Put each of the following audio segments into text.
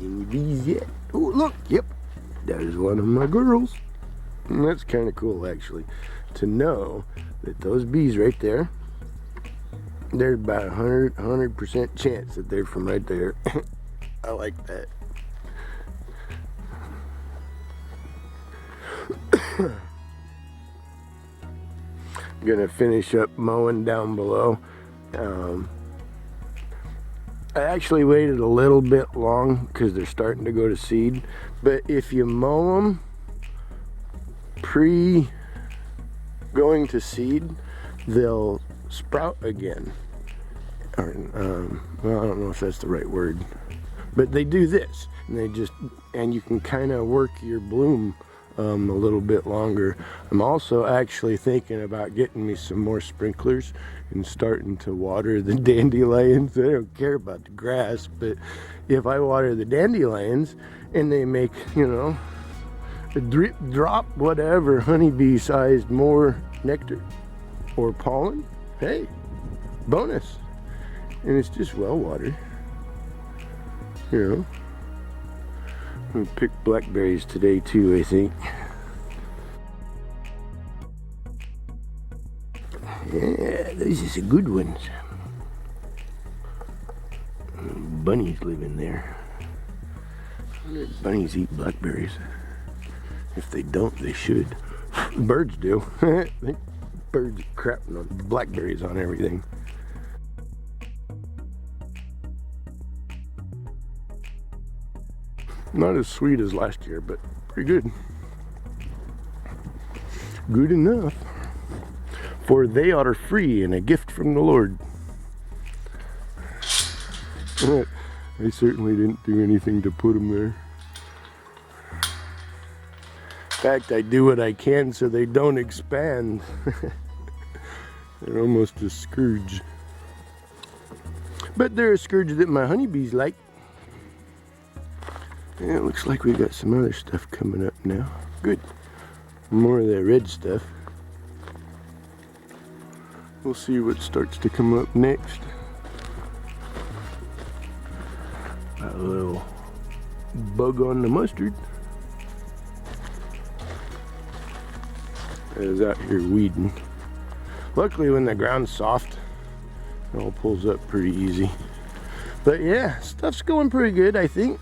any bees yet. Oh, look, yep, that is one of my girls. And that's kind of cool, actually, to know that those bees right there, there's about a 100% chance that they're from right there. I like that. I'm gonna finish up mowing down below. I actually waited a little bit long because they're starting to go to seed, but if you mow them pre going to seed, they'll sprout again. Or, well, I don't know if that's the right word, but they do this, and you can kind of work your bloom a little bit longer. I'm also actually thinking about getting me some more sprinklers and starting to water the dandelions. I don't care about the grass, but if I water the dandelions and they make, you know, a drop whatever honeybee sized more nectar or pollen, hey, bonus. And it's just well watered, you know. I'm gonna pick blackberries today too, I think. Yeah, those are some good ones. Bunnies live in there. Bunnies eat blackberries. If they don't, they should. Birds do. I think birds are crapping on blackberries on everything. Not as sweet as last year, but pretty good. Good enough. For they are free and a gift from the Lord. I certainly didn't do anything to put them there. In fact, I do what I can so they don't expand. They're almost a scourge. But they're a scourge that my honeybees like. Yeah, it looks like we got some other stuff coming up now. Good. More of that red stuff. We'll see what starts to come up next. Got a little bug on the mustard. It is out here weeding. Luckily when the ground's soft, it all pulls up pretty easy. But yeah, stuff's going pretty good, I think.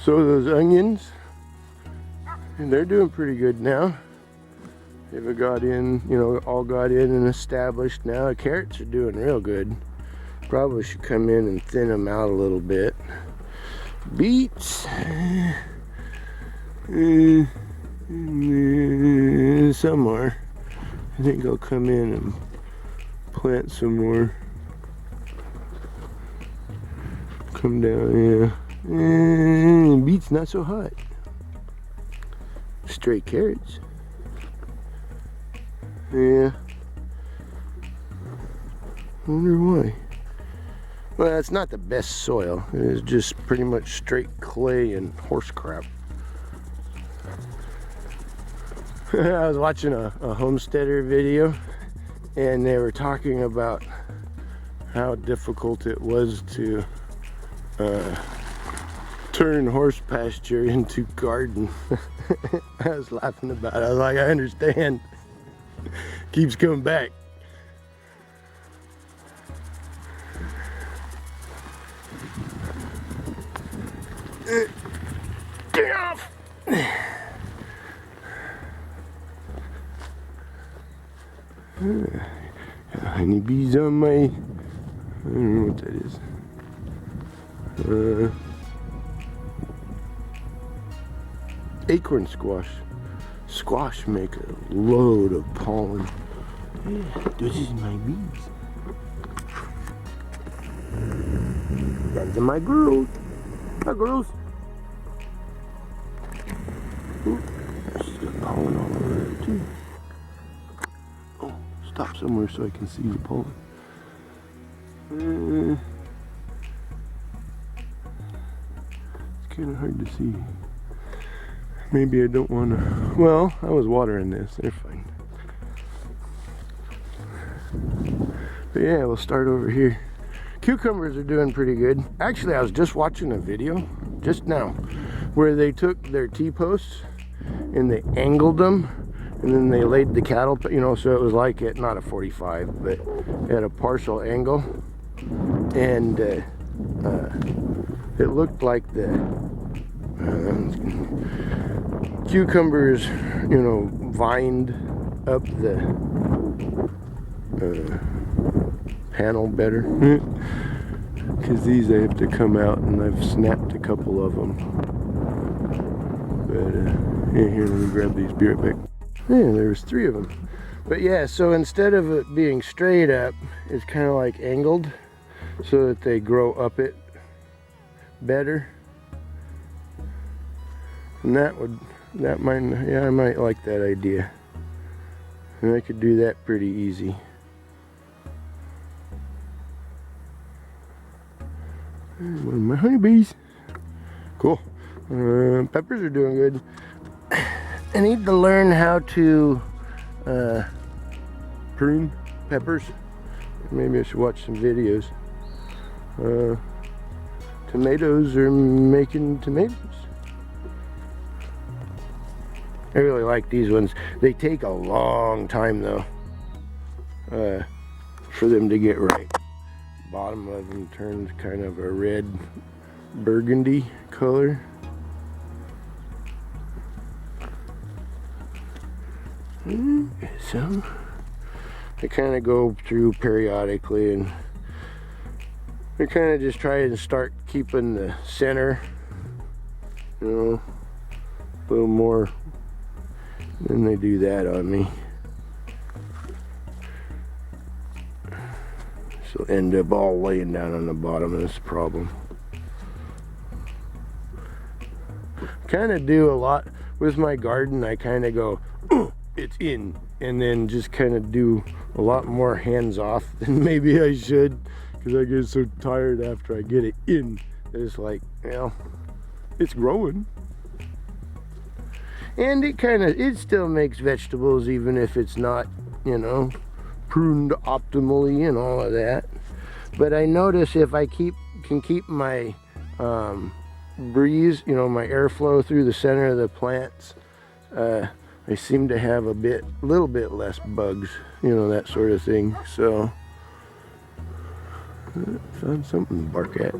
So those onions, and they're doing pretty good now. They've got in, you know, all got in and established now. The carrots are doing real good. Probably should come in and thin them out a little bit. Beets, somewhere. I think I'll come in and plant some more. Come down, yeah. Beets not so hot. Straight carrots. Yeah. Wonder why. Well, it's not the best soil. It is just pretty much straight clay and horse crap. I was watching a homesteader video, and they were talking about how difficult it was to turn horse pasture into garden. I was laughing about it. I was like, I understand. Keeps coming back. Get off! Honeybees on my, I don't know what that is. Acorn squash. Squash make a load of pollen. Yeah, this is my bees. That's my girls. Hi, girls. Ooh, she's got pollen all over her too. Oh, stop somewhere so I can see the pollen. It's kind of hard to see. Maybe I don't want to. Well, I was watering this. They're fine. But yeah, we'll start over here. Cucumbers are doing pretty good. Actually, I was just watching a video just now where they took their T-posts and they angled them, and then they laid the cattle, you know, so it was like at not a 45, but at a partial angle, and it looked like the cucumbers, you know, vined up the panel better. Because these I have to come out, and I've snapped a couple of them. But yeah, here, let me grab these, be right back. Yeah, there was 3 of them. But yeah, so instead of it being straight up, it's kind of like angled so that they grow up it better. And that might, yeah, I might like that idea. And I could do that pretty easy. One of my honeybees. Cool. Peppers are doing good. I need to learn how to prune peppers. Maybe I should watch some videos. Tomatoes are making tomatoes. I really like these ones. They take a long time though for them to get right. Bottom of them turns kind of a red burgundy color. So I kind of go through periodically, and I kind of just try and start keeping the center, you know, a little more. Then they do that on me. So end up all laying down on the bottom. That's the problem. Kind of do a lot with my garden. I kind of go, oh, it's in, and then just kind of do a lot more hands off than maybe I should, because I get so tired after I get it in. It's like, well, it's growing. And it still makes vegetables, even if it's not, you know, pruned optimally and all of that. But I notice if I can keep my breeze, you know, my airflow through the center of the plants, I seem to have a little bit less bugs, you know, that sort of thing. So found something to bark at.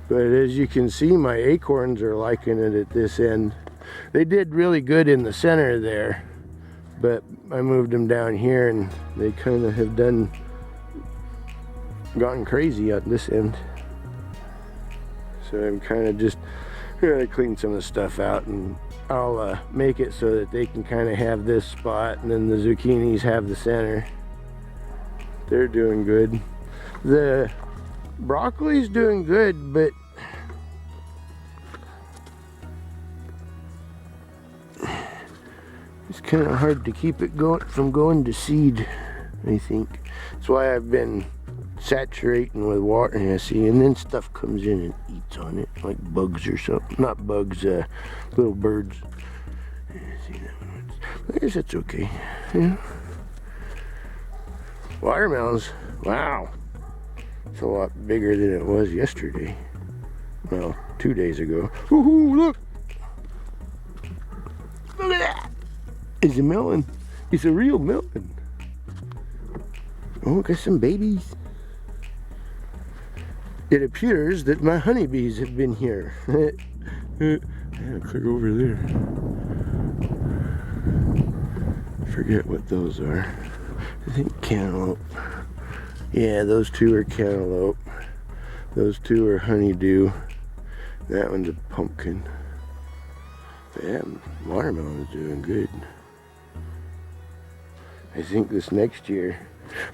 But as you can see, my acorns are liking it at this end. They did really good in the center there, but I moved them down here and they kind of have gotten crazy at this end. So I'm kind of just gonna clean some of the stuff out, and I'll make it so that they can kind of have this spot, and then the zucchinis have the center. They're doing good. The broccoli's doing good, but it's kind of hard to keep it going to seed, I think. That's why I've been saturating with water, and I see, and then stuff comes in and eats on it, like bugs or something. Not bugs, little birds. See that one? I guess that's okay. Yeah. Watermelons, wow. It's a lot bigger than it was yesterday. Well, 2 days ago. Woohoo, look! Look at that! It's a melon. It's a real melon. Oh, got some babies. It appears that my honeybees have been here. Yeah, click over there. Forget what those are. I think cantaloupe. Yeah, those 2 are cantaloupe. Those 2 are honeydew. That one's a pumpkin. But yeah, watermelon is doing good. I think this next year,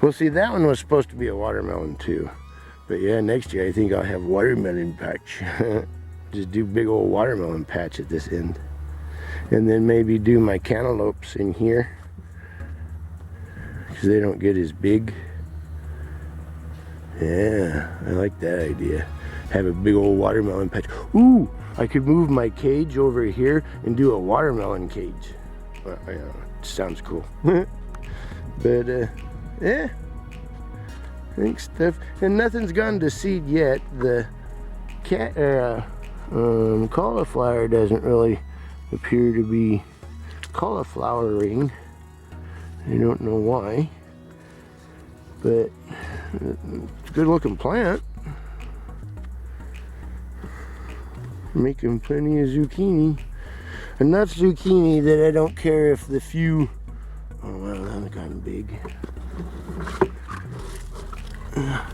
well, see, that one was supposed to be a watermelon too. But yeah, next year I think I'll have watermelon patch. Just do big old watermelon patch at this end. And then maybe do my cantaloupes in here, because they don't get as big. Yeah, I like that idea. Have a big old watermelon patch. Ooh, I could move my cage over here and do a watermelon cage. Well, I don't know, it sounds cool. But yeah, I think stuff, and nothing's gone to seed yet. The cauliflower doesn't really appear to be cauliflowering. I don't know why, but it's a good looking plant. Making plenty of zucchini. Enough zucchini that I don't care if the few, oh wow, that's gotten big.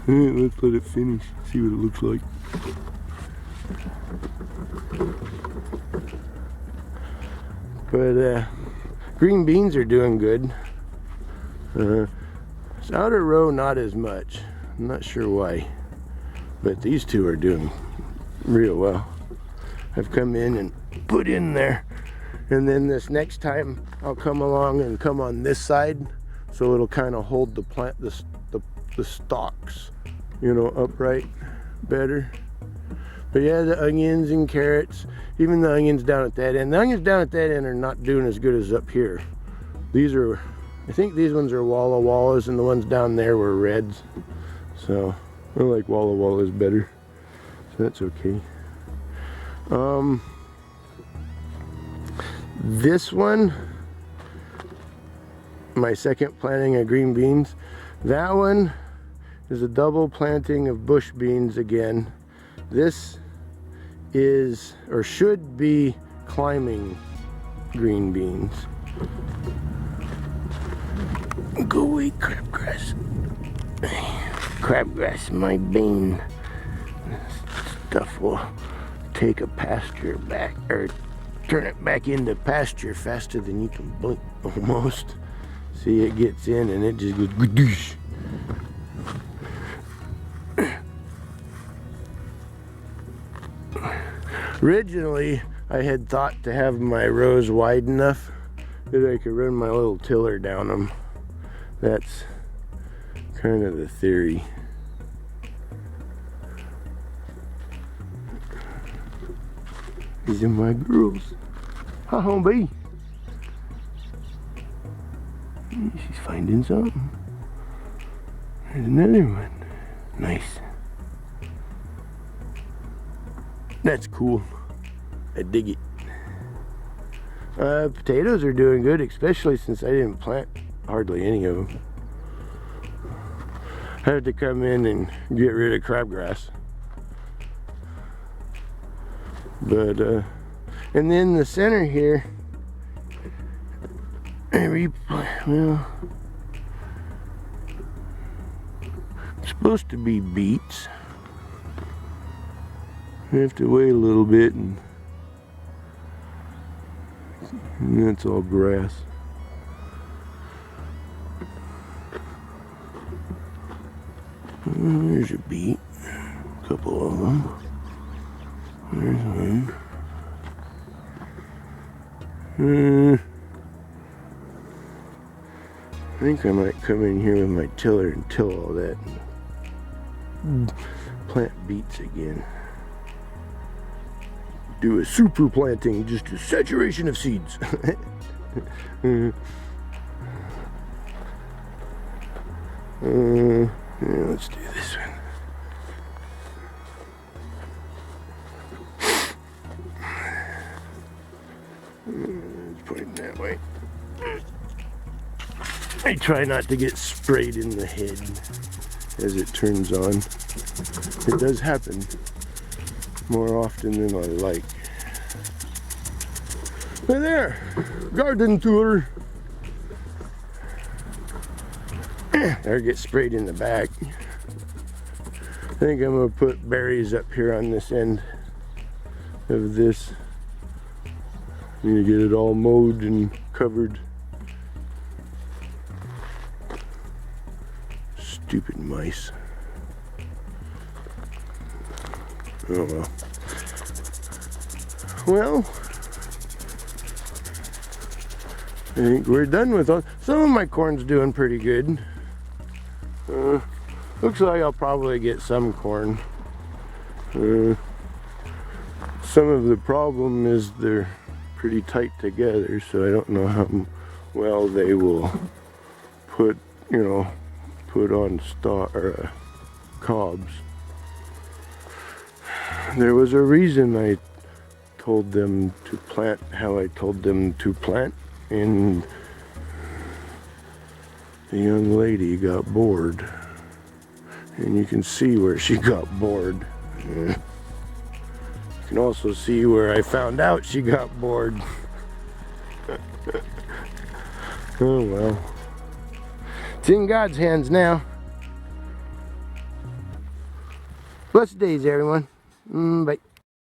Let's let it finish, see what it looks like. But green beans are doing good. This outer row not as much. I'm not sure why, but these two are doing real well. I've come in and put in there, and then this next time I'll come along and come on this side, so it'll kind of hold the plant, the stalks, you know, upright better. But yeah, the onions and carrots, even the onions down at that end. The onions down at that end are not doing as good as up here. These are, I think these ones are Walla Wallas, and the ones down there were reds. So I like Walla Wallas better, so that's okay. This one, my second planting of green beans, that one is a double planting of bush beans again. This is, or should be, climbing green beans. Go away, crabgrass. Crabgrass, my bane. This stuff will take a pasture back, or turn it back into pasture faster than you can blink, almost. See, it gets in and it just goes gadoosh. Originally, I had thought to have my rows wide enough that I could run my little tiller down them. That's kind of the theory. These are my girls. Hi, home bee. She's finding something. There's another one. Nice. That's cool. I dig it. Potatoes are doing good, especially since I didn't plant hardly any of them. I had to come in and get rid of crabgrass. But, and then the center here, well, it's supposed to be beets. I have to wait a little bit, and that's all grass. There's a beet, a couple of them. There's one. I think I might come in here with my tiller and till all that and plant beets again. Do a super planting, just a saturation of seeds. Let's do this one. Let's put it that way. I try not to get sprayed in the head as it turns on. It does happen more often than I like. But there, garden tour. Or get sprayed in the back. I think I'm gonna put berries up here on this end of this. I'm gonna get it all mowed and covered. Stupid mice. Oh well. Well, I think we're done with all. Some of my corn's doing pretty good. Looks like I'll probably get some corn. Some of the problem is they're pretty tight together, so I don't know how well they will put, put on cobs. There was a reason I told them to plant how I told them to plant, and the young lady got bored. And you can see where she got bored. You can also see where I found out she got bored. Oh well. It's in God's hands now. Blessed days, everyone. Bye.